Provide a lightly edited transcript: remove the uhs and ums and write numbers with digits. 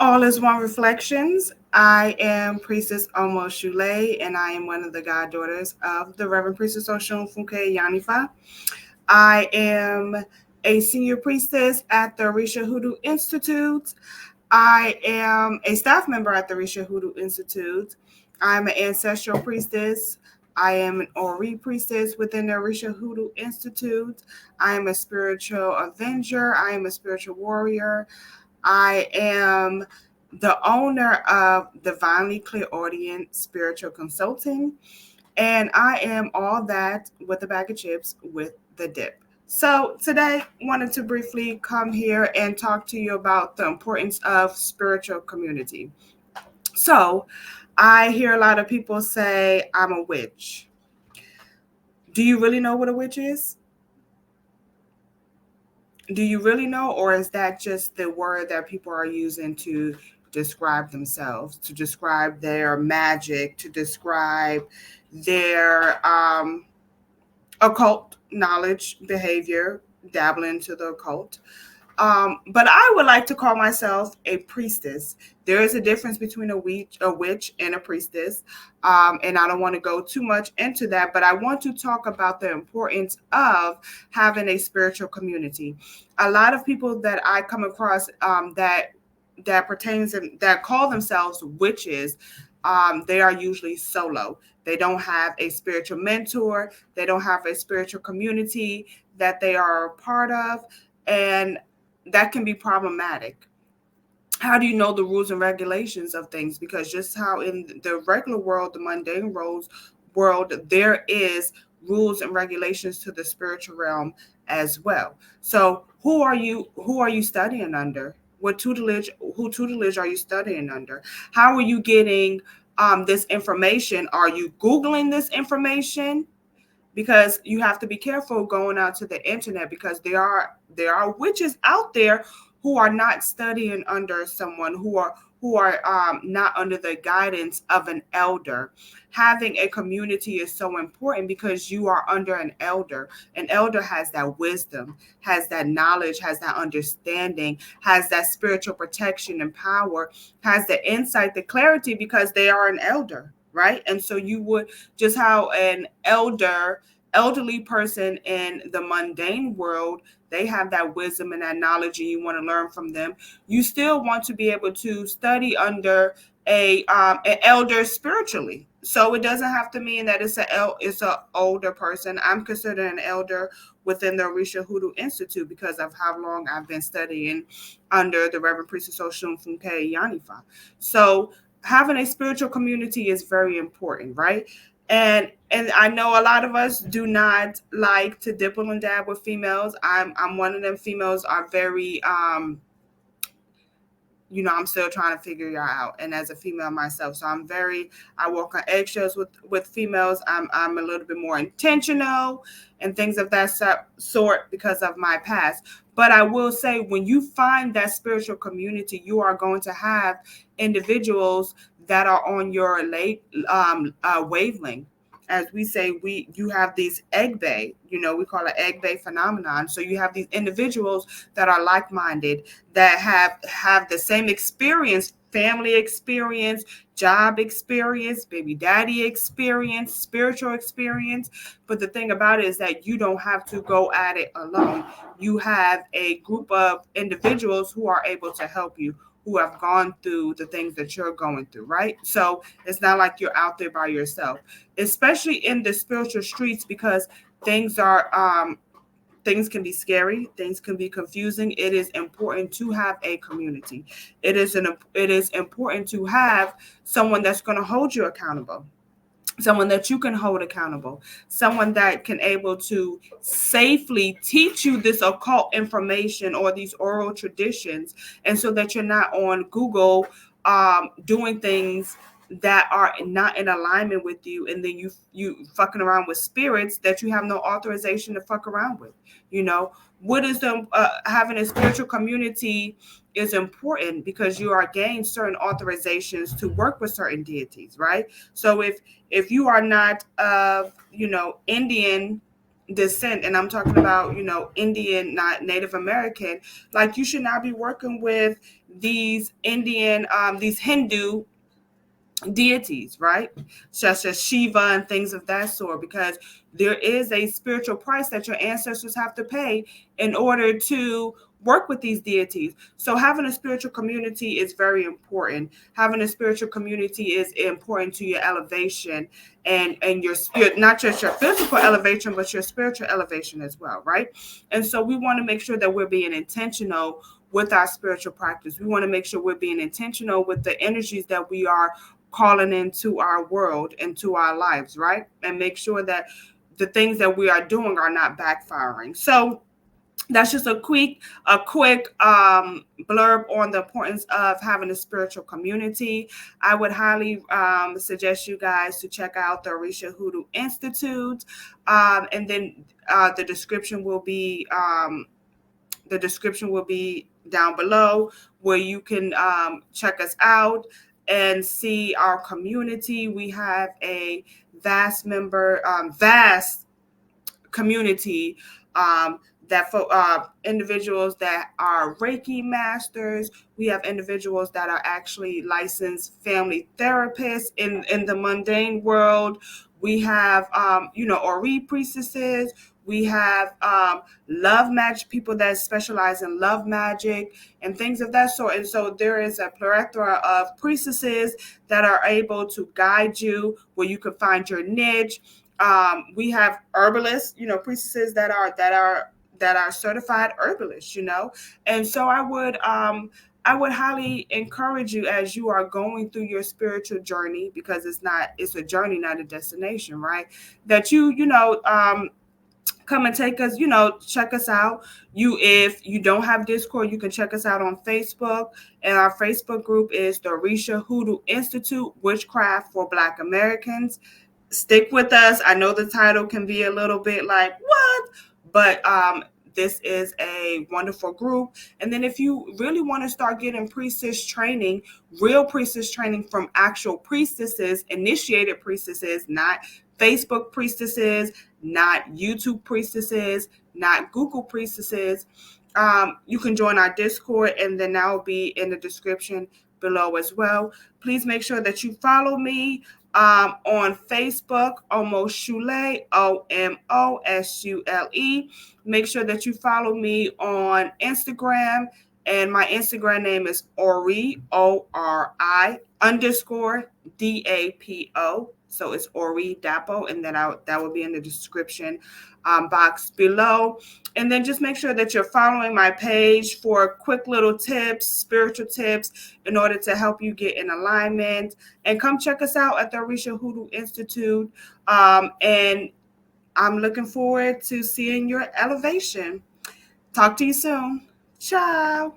All is One Reflections. I am Priestess Omo Shule, and I am one of the goddaughters of the Reverend Priestess Oshun Funke Yanifa. I am a senior priestess at the Risha Hoodoo Institute. I am a staff member at the Risha Hoodoo Institute. I'm an ancestral priestess. I am an Ori priestess within the Risha Hoodoo Institute. I am a spiritual avenger. I am a spiritual warrior. I am the owner of divinelyclairaudient spiritual consulting, and I am all that with a bag of chips with the dip. So today, wanted to briefly come here and talk to you about the importance of spiritual community. So, I hear a lot of people say, "I'm a witch." Do you really know what a witch is? Do you really know, or is that just the word that people are using to describe themselves, to describe their magic, to describe their occult knowledge, behavior, dabbling into the occult? But I would like to call myself a priestess. There is a difference between a witch and a priestess. And I don't want to go too much into that, but I want to talk about the importance of having a spiritual community. A lot of people that I come across that call themselves witches, they are usually solo. They don't have a spiritual mentor. They don't have a spiritual community that they are a part of. And that can be problematic. How do you know the rules and regulations of things? Because just how in the regular world, the mundane world, there is rules and regulations to the spiritual realm as well. So who are you studying under? What tutelage who tutelage are you studying under? How are you getting this information? Are you Googling this information? Because you have to be careful going out to the internet, because there are witches out there who are not studying under someone, who are not under the guidance of an elder. Having a community is so important because you are under an elder. An elder has that wisdom, has that knowledge, has that understanding, has that spiritual protection and power, has the insight, the clarity, because they are an elder, right? And so you would, just how an elderly person in the mundane world, they have that wisdom and that knowledge, and you want to learn from them. You still want to be able to study under an elder spiritually. So it doesn't have to mean that it's a older person. I'm considered an elder within the Orisha Hoodoo Institute because of how long I've been studying under the Reverend Priestess Oshun Funke Yanifa. So having a spiritual community is very important, right? And I know a lot of us do not like to dibble and dab with females. I'm one of them. Females are very I'm still trying to figure y'all out. And as a female myself, so I walk on eggshells with females. I'm a little bit more intentional and things of that sort because of my past. But I will say, when you find that spiritual community, you are going to have individuals that are on your wavelength. As we say, you have these egg bay, we call it egg bay phenomenon. So you have these individuals that are like-minded, that have the same experience, family experience, job experience, baby daddy experience, spiritual experience. But the thing about it is that you don't have to go at it alone. You have a group of individuals who are able to help you, who have gone through the things that you're going through, right? So it's not like you're out there by yourself, especially in the spiritual streets, because things are things can be scary, things can be confusing. It is important to have a community. It is important to have someone that's going to hold you accountable, someone that you can hold accountable, someone that can able to safely teach you this occult information or these oral traditions, and so that you're not on Google doing things that are not in alignment with you, and then you fucking around with spirits that you have no authorization to fuck around with. you know what is the having a spiritual community is important because you are gained certain authorizations to work with certain deities, right? So if you are not of Indian descent, and I'm talking about, Indian, not Native American, like you should not be working with these Indian, these Hindu deities, right? Such as Shiva and things of that sort, because there is a spiritual price that your ancestors have to pay in order to work with these deities. So having a spiritual community is very important. Having a spiritual community is important to your elevation and your spirit, not just your physical elevation, but your spiritual elevation as well, right? And so we want to make sure that we're being intentional with our spiritual practice. We want to make sure we're being intentional with the energies that we are calling into our world, into our lives, right? And make sure that the things that we are doing are not backfiring. So that's just a quick blurb on the importance of having a spiritual community. I would highly suggest you guys to check out the Orisha Hoodoo Institute, and then the description will be down below, where you can check us out and see our community. We have a vast community, that for individuals that are Reiki masters. We have individuals that are actually licensed family therapists in the mundane world. We have, Ori priestesses. We have love magic people that specialize in love magic and things of that sort. And so there is a plethora of priestesses that are able to guide you where you can find your niche. We have herbalists, priestesses that are certified herbalists, and so I would highly encourage you, as you are going through your spiritual journey, because it's a journey, not a destination, right? That come and take us, check us out. If you don't have Discord, you can check us out on Facebook. And our Facebook group is the Orisha Hoodoo Institute, Witchcraft for Black Americans. Stick with us. I know the title can be a little bit like, what? But this is a wonderful group. And then if you really want to start getting priestess training, real priestess training from actual priestesses, initiated priestesses, not Facebook priestesses, not YouTube priestesses, not Google priestesses, you can join our Discord, and then that will be in the description below as well. Please make sure that you follow me on Facebook, Omoshule, Omosule. Make sure that you follow me on Instagram, and my Instagram name is Ori, ORI _ DAPO. So it's Ori Dapo, and then that will be in the description box below. And then just make sure that you're following my page for quick little tips, spiritual tips, in order to help you get in alignment. And come check us out at the Orisha Hoodoo Institute. And I'm looking forward to seeing your elevation. Talk to you soon. Ciao.